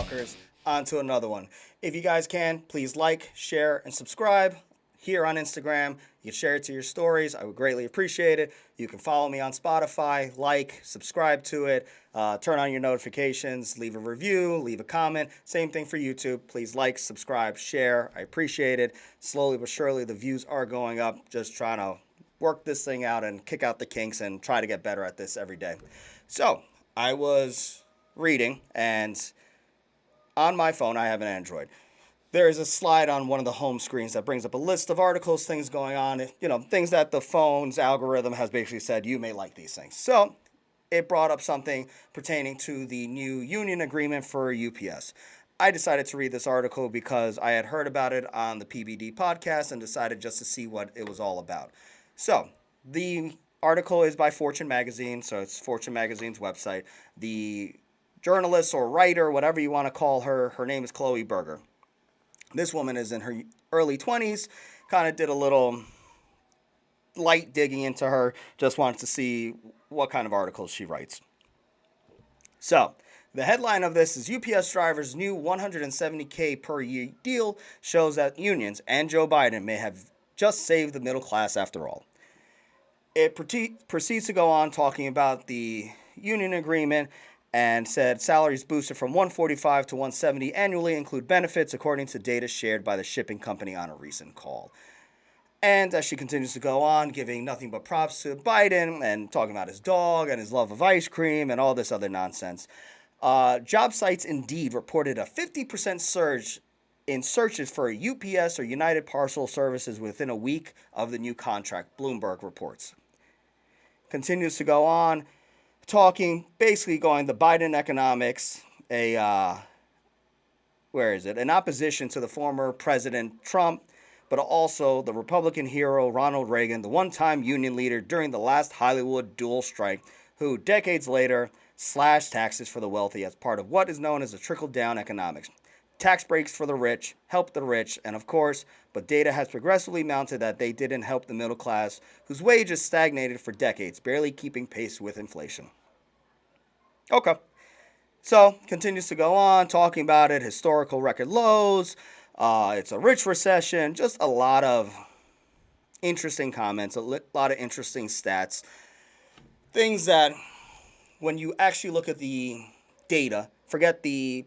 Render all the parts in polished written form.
motherfuckers. On to another one. If you guys can, please like, share, and subscribe here on Instagram. You can share it to your stories. I would greatly appreciate it. You can follow me on Spotify, like, subscribe to it, turn on your notifications, leave a review, leave a comment. Same thing for YouTube. Please like, subscribe, share. I appreciate it. Slowly but surely, the views are going up. Just trying to work this thing out and kick out the kinks and try to get better at this every day. So, I was reading, and on my phone, I have an Android. There is a slide on one of the home screens that brings up a list of articles, things going on, things that the phone's algorithm has basically said you may like these things. So it brought up something pertaining to the new union agreement for UPS. I decided to read this article because I had heard about it on the PBD podcast and decided just to see what it was all about. So the article is by Fortune Magazine, so it's Fortune Magazine's website. The journalist or writer, whatever you want to call her, her name is Chloe Berger. This woman is in her early 20s, kind of did a little light digging into her, just wanted to see what kind of articles she writes. So, the headline of this is UPS drivers' new $170K per year deal shows that unions and Joe Biden may have just saved the middle class after all. It proceeds to go on talking about the union agreement and said salaries boosted from 145 to 170 annually include benefits according to data shared by the shipping company on a recent call. And as she continues to go on, giving nothing but props to Biden and talking about his dog and his love of ice cream and all this other nonsense. Job sites Indeed reported a 50% surge in searches for UPS or United Parcel Services within a week of the new contract, Bloomberg reports. Continues to go on, talking, basically going the Biden economics, an opposition to the former President Trump, but also the Republican hero Ronald Reagan, the one-time union leader during the last Hollywood dual strike, who decades later slashed taxes for the wealthy as part of what is known as a trickle-down economics. Tax breaks for the rich, help the rich, and of course, but data has progressively mounted that they didn't help the middle class, whose wages stagnated for decades, barely keeping pace with inflation. Okay. So, continues to go on, talking about it, historical record lows, it's a rich recession, just a lot of interesting comments, a lot of interesting stats, things that when you actually look at the data, forget the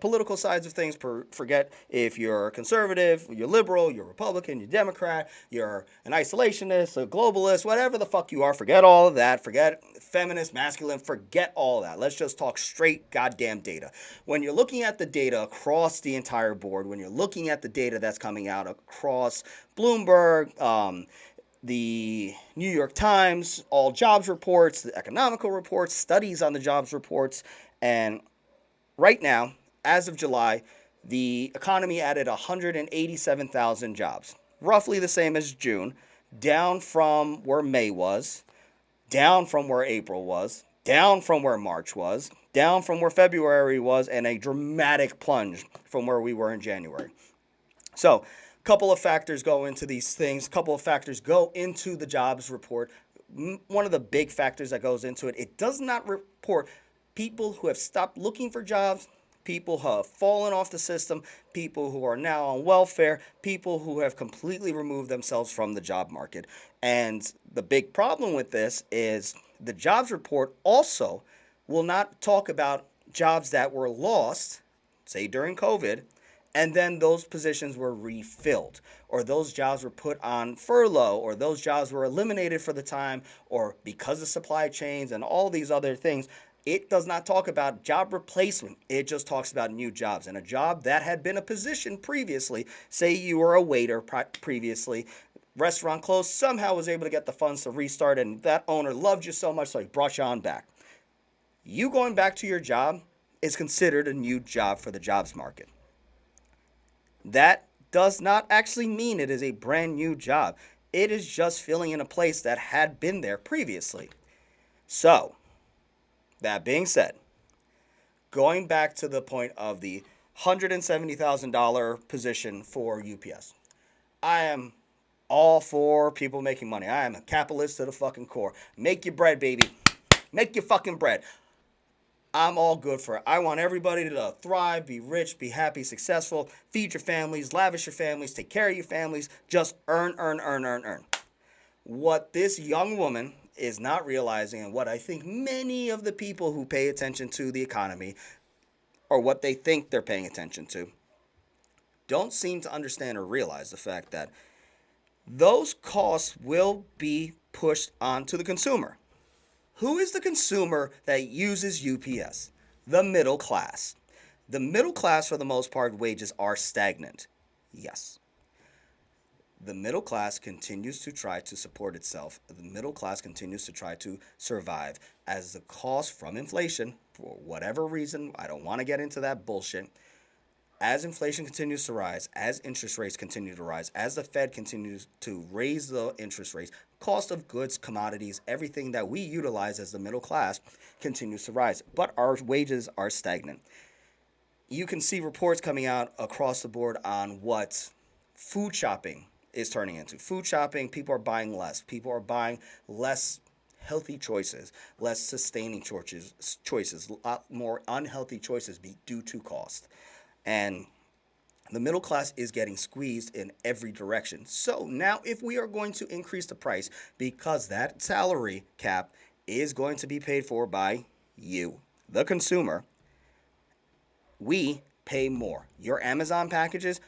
political sides of things, forget if you're conservative, you're liberal, you're Republican, you're Democrat, you're an isolationist, a globalist, whatever the fuck you are, forget all of that, forget feminist, masculine, forget all that. Let's just talk straight goddamn data. When you're looking at the data across the entire board, when you're looking at the data that's coming out across Bloomberg, the New York Times, all jobs reports, the economical reports, studies on the jobs reports, and right now, as of July, the economy added 187,000 jobs, roughly the same as June, down from where May was, down from where April was, down from where March was, down from where February was, and a dramatic plunge from where we were in January. So, a couple of factors go into these things. A couple of factors go into the jobs report. One of the big factors that goes into it, it does not report people who have stopped looking for jobs, people who have fallen off the system, people who are now on welfare, people who have completely removed themselves from the job market. And the big problem with this is the jobs report also will not talk about jobs that were lost, say during COVID, and then those positions were refilled, or those jobs were put on furlough, or those jobs were eliminated for the time, or because of supply chains and all these other things. It does not talk about job replacement. It just talks about new jobs. And a job that had been a position previously, say you were a waiter previously, restaurant closed, somehow was able to get the funds to restart, and that owner loved you so much, so he brought you on back. You going back to your job is considered a new job for the jobs market. That does not actually mean it is a brand new job. It is just filling in a place that had been there previously. So, that being said, going back to the point of the $170,000 position for UPS, I am all for people making money. I am a capitalist to the fucking core. Make your bread, baby. Make your fucking bread. I'm all good for it. I want everybody to thrive, be rich, be happy, successful, feed your families, lavish your families, take care of your families. Just earn, earn, earn, earn, earn. What this young woman is not realizing, and what I think many of the people who pay attention to the economy, or what they think they're paying attention to, don't seem to understand or realize the fact that those costs will be pushed onto the consumer. Who is the consumer that uses UPS? The middle class. The middle class, for the most part, wages are stagnant. Yes. The middle class continues to try to support itself. The middle class continues to try to survive as the cost from inflation, for whatever reason, I don't want to get into that bullshit. As inflation continues to rise, as interest rates continue to rise, as the Fed continues to raise the interest rates, cost of goods, commodities, everything that we utilize as the middle class continues to rise. But our wages are stagnant. You can see reports coming out across the board on what food shopping is turning into. Food shopping, people are buying less. People are buying less healthy choices, less sustaining choices, a lot more unhealthy choices due to cost. And the middle class is getting squeezed in every direction. So now, if we are going to increase the price because that salary cap is going to be paid for by you, the consumer, we pay more. Your Amazon packages,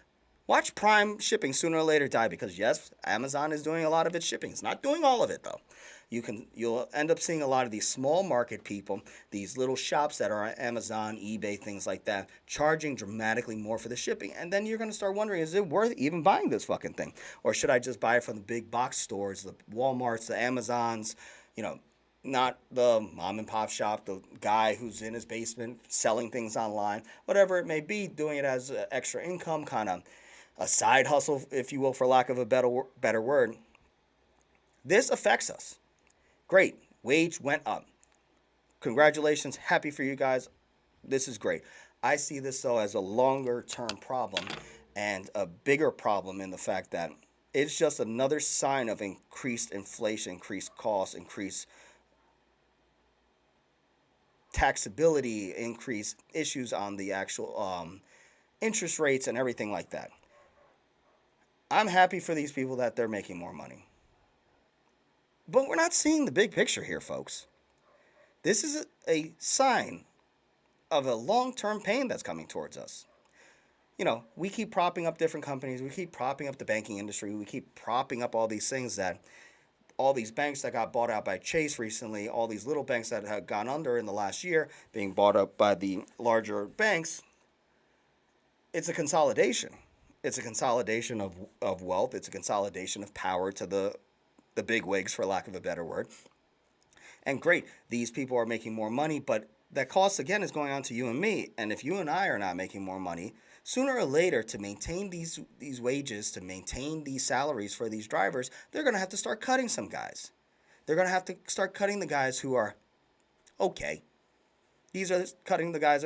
watch Prime shipping sooner or later die because yes, Amazon is doing a lot of its shipping. It's not doing all of it though. You'll end up seeing a lot of these small market people, these little shops that are on Amazon, eBay, things like that, charging dramatically more for the shipping. And then you're going to start wondering, is it worth even buying this fucking thing? Or should I just buy it from the big box stores, the Walmarts, the Amazons, you know, not the mom and pop shop, the guy who's in his basement selling things online, whatever it may be, doing it as extra income, kind of a side hustle, if you will, for lack of a better word. This affects us. Great, wage went up. Congratulations, happy for you guys. This is great. I see this though as a longer term problem and a bigger problem in the fact that it's just another sign of increased inflation, increased costs, increased taxability, increased issues on the actual interest rates and everything like that. I'm happy for these people that they're making more money. But we're not seeing the big picture here, folks. This is a sign of a long term pain that's coming towards us. You know, we keep propping up different companies, we keep propping up the banking industry, we keep propping up all these things that all these banks that got bought out by Chase recently, all these little banks that have gone under in the last year being bought up by the larger banks. It's a consolidation. It's a consolidation of wealth. It's a consolidation of power to the big wigs, for lack of a better word. And great, these people are making more money, but that cost again is going on to you and me. And if you and I are not making more money, sooner or later, to maintain these wages, to maintain these salaries for these drivers, they're going to have to start cutting some guys. They're going to have to start cutting the guys who are okay. These are cutting the guys.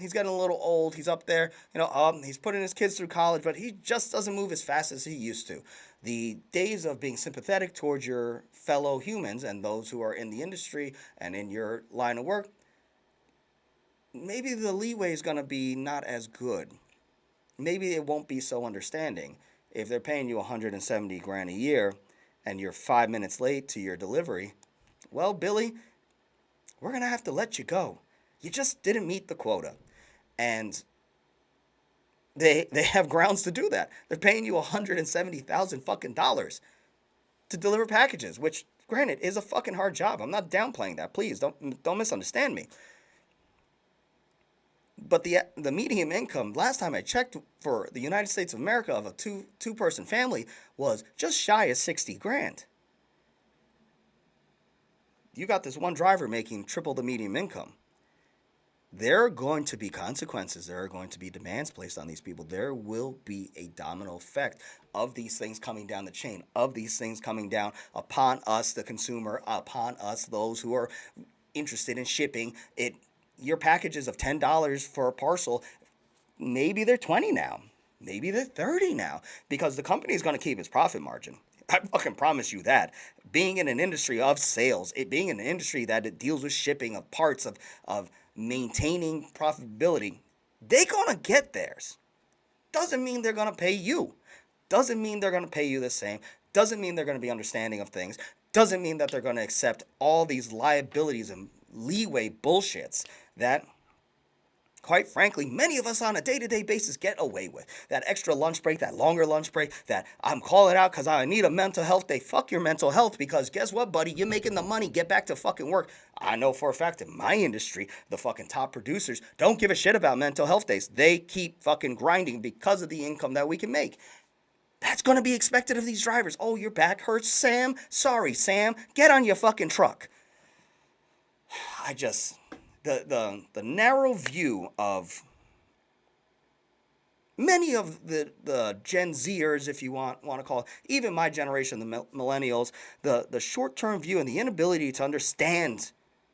He's getting a little old. He's up there. He's putting his kids through college, but he just doesn't move as fast as he used to. The days of being sympathetic towards your fellow humans and those who are in the industry and in your line of work, maybe the leeway is going to be not as good. Maybe it won't be so understanding. If they're paying you 170 grand a year and you're 5 minutes late to your delivery, well, Billy, we're going to have to let you go. You just didn't meet the quota. And they have grounds to do that. They're paying you 170,000 fucking dollars to deliver packages, which granted is a fucking hard job. I'm not downplaying that. Please don't misunderstand me. But the median income last time I checked for the United States of America of a two person family was just shy of 60 grand. You got this one driver making triple the median income. There are going to be consequences. There are going to be demands placed on these people. There will be a domino effect of these things coming down the chain, of these things coming down upon us, the consumer, upon us, those who are interested in shipping it. Your packages of $10 for a parcel, maybe they're 20 now. Maybe they're 30 now because the company is going to keep its profit margin. I fucking promise you that. Being in an industry of sales, it being in an industry that it deals with shipping of parts of maintaining profitability, they gonna get theirs. Doesn't mean they're gonna pay you. Doesn't mean they're gonna pay you the same. Doesn't mean they're gonna be understanding of things. Doesn't mean that they're gonna accept all these liabilities and leeway bullshits that, quite frankly, many of us on a day-to-day basis get away with. That extra lunch break, that longer lunch break, that I'm calling out because I need a mental health day. Fuck your mental health, because guess what, buddy? You're making the money. Get back to fucking work. I know for a fact in my industry, the fucking top producers don't give a shit about mental health days. They keep fucking grinding because of the income that we can make. That's going to be expected of these drivers. Oh, your back hurts, Sam? Sorry, Sam. Get on your fucking truck. I just, the narrow view of many of the Gen Zers, if you want to call it, even my generation, the millennials, the short-term view and the inability to understand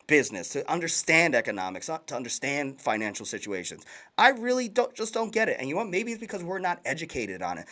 business, to understand economics, not to understand financial situations. I really don't get it. And you know what? Maybe it's because we're not educated on it.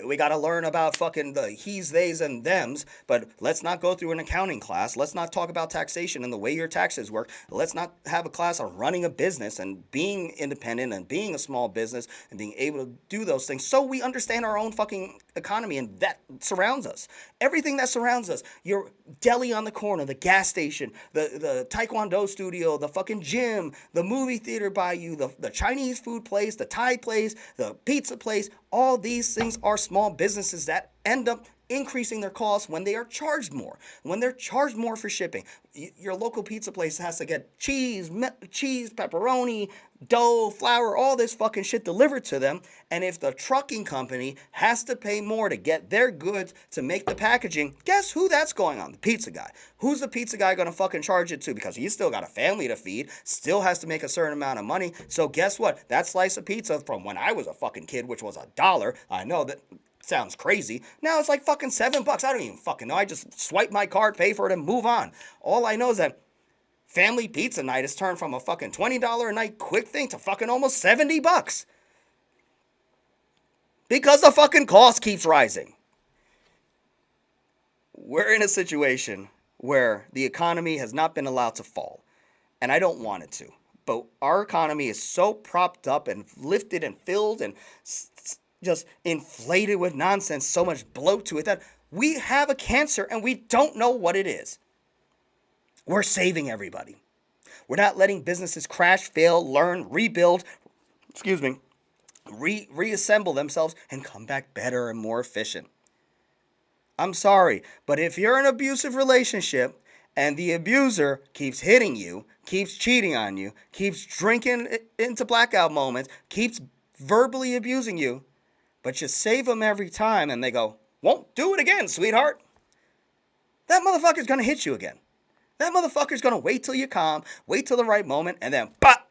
We got to learn about fucking the he's, theys, and thems, but let's not go through an accounting class. Let's not talk about taxation and the way your taxes work. Let's not have a class on running a business and being independent and being a small business and being able to do those things so we understand our own fucking economy and that surrounds us. Everything that surrounds us. Your deli on the corner, the gas station, the taekwondo studio, the fucking gym, the movie theater by you, the Chinese food place, the Thai place, the pizza place. All these things are small businesses that end up increasing their costs when they are charged more. When they're charged more for shipping, your local pizza place has to get cheese, pepperoni, dough, flour, all this fucking shit delivered to them. And if the trucking company has to pay more to get their goods to make the packaging, guess who that's going on? The pizza guy. Who's the pizza guy going to fucking charge it to? Because he's still got a family to feed, still has to make a certain amount of money. So guess what? That slice of pizza from when I was a fucking kid, which was $1, I know that sounds crazy. Now it's like fucking $7. I don't even fucking know. I just swipe my card, pay for it, and move on. All I know is that family pizza night has turned from a fucking $20 a night quick thing to fucking almost $70. Because the fucking cost keeps rising. We're in a situation where the economy has not been allowed to fall. And I don't want it to. But our economy is so propped up and lifted and filled and just inflated with nonsense, so much bloat to it, that we have a cancer and we don't know what it is. We're saving everybody. We're not letting businesses crash, fail, learn, rebuild, reassemble themselves and come back better and more efficient. I'm sorry, but if you're in an abusive relationship and the abuser keeps hitting you, keeps cheating on you, keeps drinking into blackout moments, keeps verbally abusing you, but you save them every time and they go, won't do it again, sweetheart, that motherfucker's going to hit you again. That motherfucker's going to wait till you're calm, wait till the right moment, and then, pop!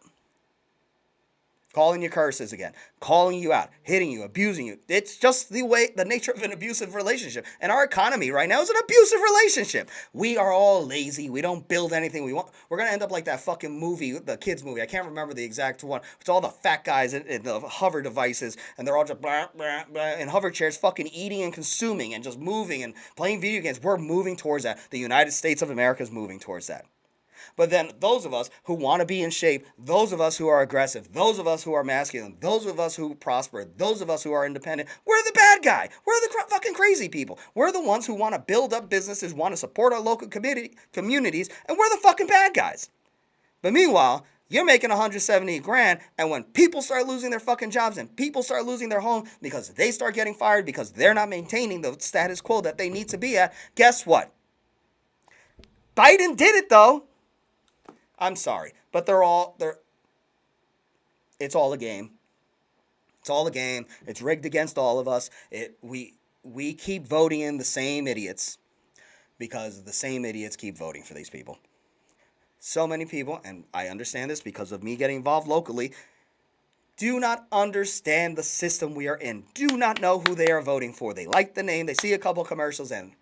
Calling you curses again, calling you out, hitting you, abusing you. It's just the nature of an abusive relationship. And our economy right now is an abusive relationship. We are all lazy. We don't build anything we want. We're going to end up like that fucking movie, the kids movie. I can't remember the exact one. It's all the fat guys in the hover devices, and they're all just blah, blah, blah, in hover chairs fucking eating and consuming and just moving and playing video games. We're moving towards that. The United States of America is moving towards that. But then those of us who want to be in shape, those of us who are aggressive, those of us who are masculine, those of us who prosper, those of us who are independent, we're the bad guy. We're the fucking crazy people. We're the ones who want to build up businesses, want to support our local communities, and we're the fucking bad guys. But meanwhile, you're making 170 grand, and when people start losing their fucking jobs and people start losing their home because they start getting fired because they're not maintaining the status quo that they need to be at, guess what? Biden did it though. I'm sorry, but it's all a game. It's all a game. It's rigged against all of us. We keep voting in the same idiots because the same idiots keep voting for these people. So many people, and I understand this because of me getting involved locally, do not understand the system we are in. Do not know who they are voting for. They like the name. They see a couple commercials and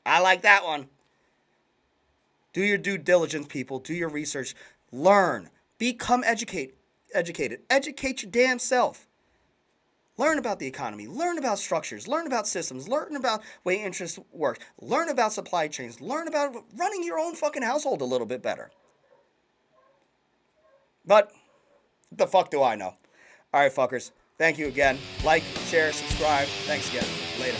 I like that one. Do your due diligence, people. Do your research. Learn. Become educated. Educate your damn self. Learn about the economy. Learn about structures. Learn about systems. Learn about way interest works. Learn about supply chains. Learn about running your own fucking household a little bit better. But what the fuck do I know? All right, fuckers. Thank you again. Like, share, subscribe. Thanks again. Later.